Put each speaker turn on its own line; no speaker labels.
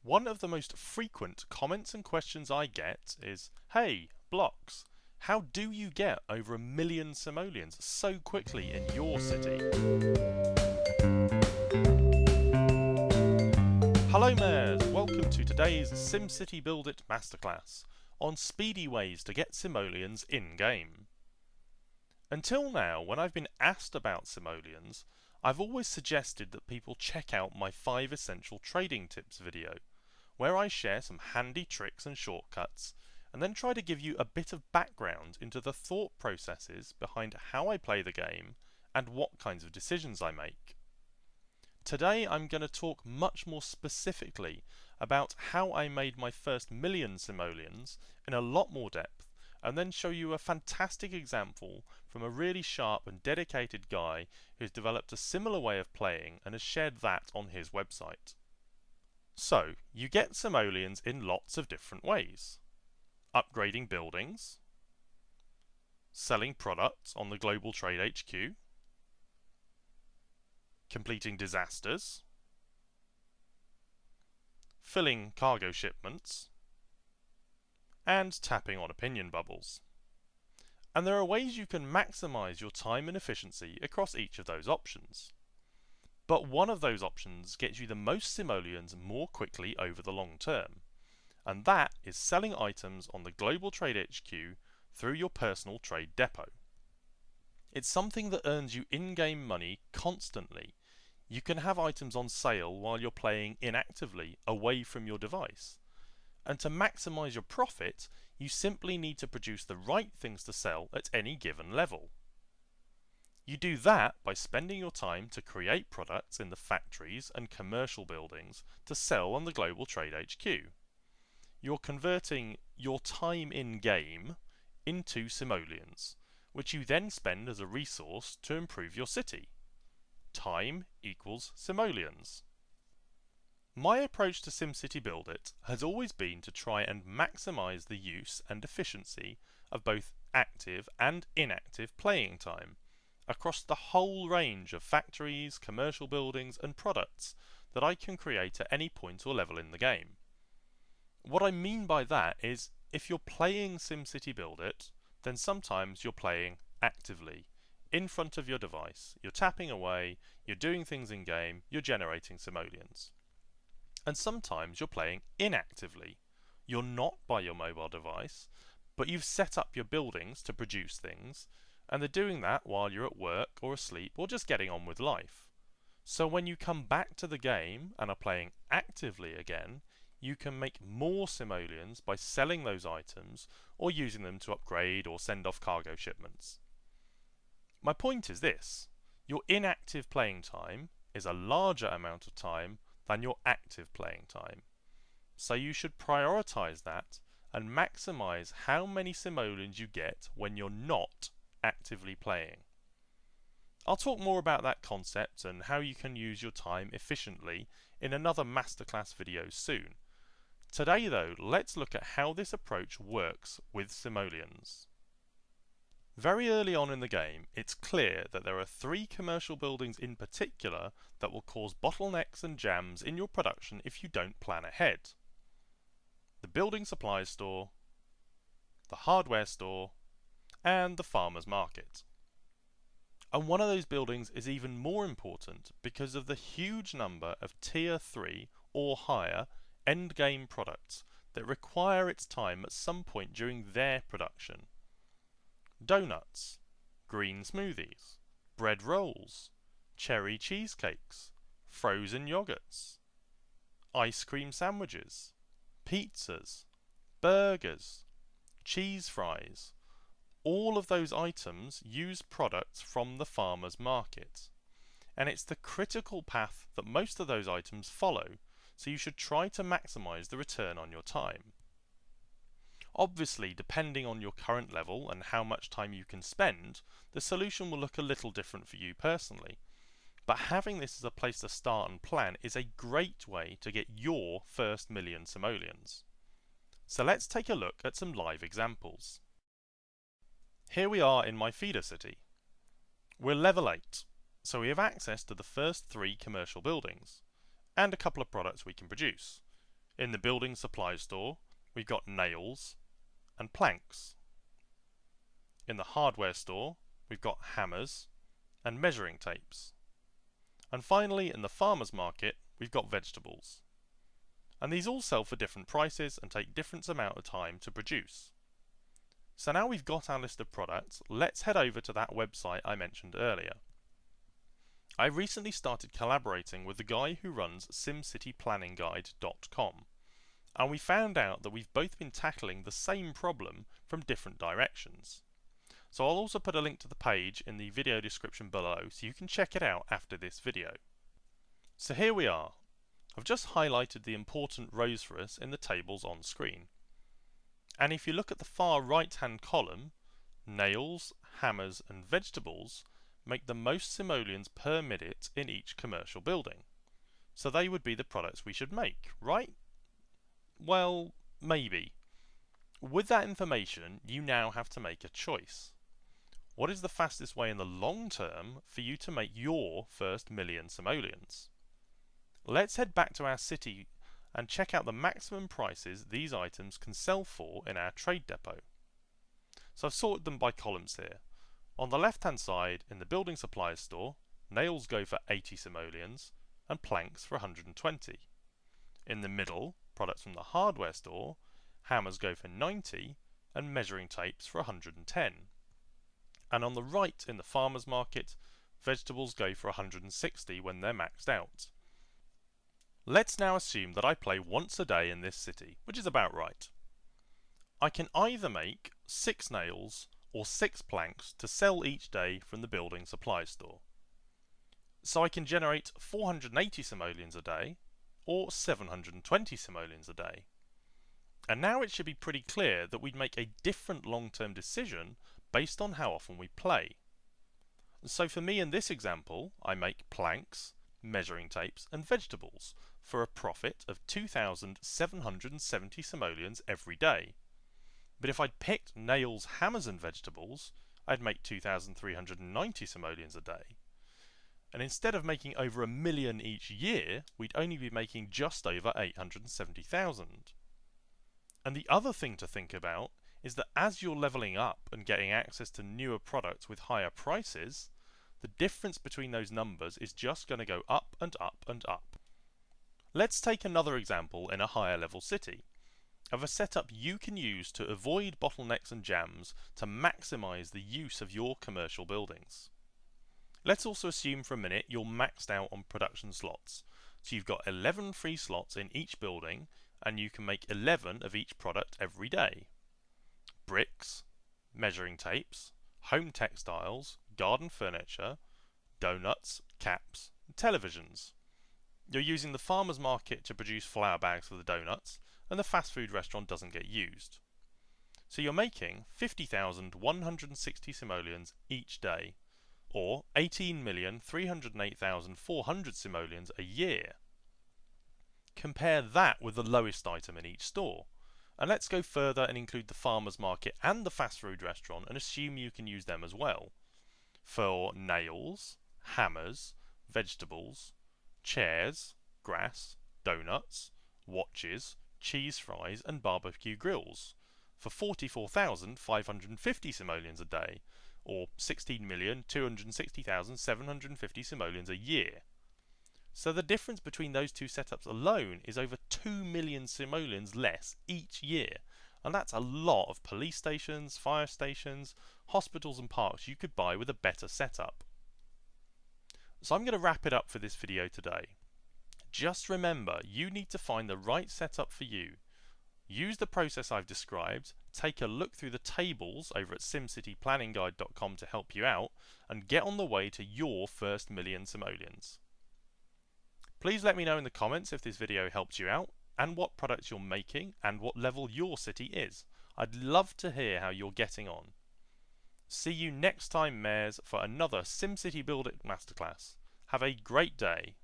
One of the most frequent comments and questions I get is, "Hey, Blocks, how do you get over 1 million simoleons so quickly in your city?" Hello mares, welcome to today's SimCity BuildIt Masterclass on speedy ways to get simoleons in-game. Until now, when I've been asked about simoleons, I've always suggested that people check out my 5 essential trading tips video, where I share some handy tricks and shortcuts, and then try to give you a bit of background into the thought processes behind how I play the game and what kinds of decisions I make. Today I'm going to talk much more specifically about how I made my first 1 million simoleons in a lot more depth, and then show you a fantastic example from a really sharp and dedicated guy who's developed a similar way of playing and has shared that on his website. So, you get simoleons in lots of different ways. Upgrading buildings, selling products on the Global Trade HQ, completing disasters, filling cargo shipments, and tapping on opinion bubbles. And there are ways you can maximize your time and efficiency across each of those options. But one of those options gets you the most simoleons more quickly over the long term, and that is selling items on the Global Trade HQ through your personal trade depot. It's something that earns you in-game money constantly. You can have items on sale while you're playing inactively away from your device. And to maximize your profit, you simply need to produce the right things to sell at any given level. You do that by spending your time to create products in the factories and commercial buildings to sell on the Global Trade HQ. You're converting your time in-game into simoleons, which you then spend as a resource to improve your city. Time equals simoleons. My approach to SimCity BuildIt has always been to try and maximize the use and efficiency of both active and inactive playing time across the whole range of factories, commercial buildings and products that I can create at any point or level in the game. What I mean by that is, if you're playing SimCity BuildIt, then sometimes you're playing actively, in front of your device. You're tapping away, you're doing things in game, you're generating simoleons. And sometimes you're playing inactively. You're not by your mobile device, but you've set up your buildings to produce things, and they're doing that while you're at work or asleep or just getting on with life. So when you come back to the game and are playing actively again, you can make more simoleons by selling those items or using them to upgrade or send off cargo shipments. My point is this: your inactive playing time is a larger amount of time than your active playing time. So you should prioritize that and maximize how many simoleons you get when you're not actively playing. I'll talk more about that concept and how you can use your time efficiently in another masterclass video soon. Today though, let's look at how this approach works with simoleons. Very early on in the game, it's clear that there are 3 commercial buildings in particular that will cause bottlenecks and jams in your production if you don't plan ahead. The building supplies store, the hardware store, and the farmer's market. And one of those buildings is even more important because of the huge number of tier 3 or higher end-game products that require its time at some point during their production. Donuts, green smoothies, bread rolls, cherry cheesecakes, frozen yogurts, ice cream sandwiches, pizzas, burgers, cheese fries. All of those items use products from the farmer's market, and it's the critical path that most of those items follow, so you should try to maximize the return on your time. Obviously, depending on your current level and how much time you can spend, the solution will look a little different for you personally. But having this as a place to start and plan is a great way to get your first 1 million simoleons. So let's take a look at some live examples. Here we are in my feeder city. We're level 8, so we have access to the first 3 commercial buildings, and a couple of products we can produce. In the building supplies store, we've got nails and planks. In the hardware store, we've got hammers and measuring tapes. And finally, in the farmer's market, we've got vegetables. And these all sell for different prices and take different amount of time to produce. So now we've got our list of products, let's head over to that website I mentioned earlier. I recently started collaborating with the guy who runs SimCityPlanningGuide.com, and we found out that we've both been tackling the same problem from different directions. So I'll also put a link to the page in the video description below so you can check it out after this video. So here we are. I've just highlighted the important rows for us in the tables on screen. And if you look at the far right hand column, nails, hammers and vegetables make the most simoleons per minute in each commercial building. So they would be the products we should make, right? Well, maybe. With that information, you now have to make a choice. What is the fastest way in the long term for you to make your first million simoleons? Let's head back to our city and check out the maximum prices these items can sell for in our trade depot. So I've sorted them by columns here. On the left hand side, in the building supplies store, nails go for 80 simoleons and planks for 120. In the middle, products from the hardware store, hammers go for 90 and measuring tapes for 110. And on the right in the farmer's market, vegetables go for 160 when they're maxed out. Let's now assume that I play once a day in this city, which is about right. I can either make 6 nails or 6 planks to sell each day from the building supplies store. So I can generate 480 simoleons a day or 720 simoleons a day. And now it should be pretty clear that we'd make a different long-term decision based on how often we play. So for me in this example, I make planks, measuring tapes and vegetables for a profit of 2,770 simoleons every day. But if I'd picked nails, hammers and vegetables, I'd make 2,390 simoleons a day. And instead of making over 1 million each year, we'd only be making just over 870,000. And the other thing to think about is that as you're leveling up and getting access to newer products with higher prices, the difference between those numbers is just going to go up and up and up. Let's take another example in a higher level city of a setup you can use to avoid bottlenecks and jams to maximize the use of your commercial buildings. Let's also assume for a minute you're maxed out on production slots. So you've got 11 free slots in each building and you can make 11 of each product every day. Bricks, measuring tapes, home textiles, garden furniture, donuts, caps, and televisions. You're using the farmer's market to produce flour bags for the donuts, and the fast food restaurant doesn't get used. So you're making 50,160 simoleons each day, or 18,308,400 simoleons a year. Compare that with the lowest item in each store. And let's go further and include the farmer's market and the fast food restaurant and assume you can use them as well. For nails, hammers, vegetables, chairs, grass, donuts, watches, cheese fries and barbecue grills for 44,550 simoleons a day, or 16,260,750 simoleons a year. So the difference between those two setups alone is over 2 million simoleons less each year. And that's a lot of police stations, fire stations, hospitals and parks you could buy with a better setup. So I'm going to wrap it up for this video today. Just remember, you need to find the right setup for you. Use the process I've described, take a look through the tables over at SimCityPlanningGuide.com to help you out, and get on the way to your first million simoleons. Please let me know in the comments if this video helped you out, and what products you're making, and what level your city is. I'd love to hear how you're getting on. See you next time, Mayors, for another SimCity BuildIt Masterclass. Have a great day.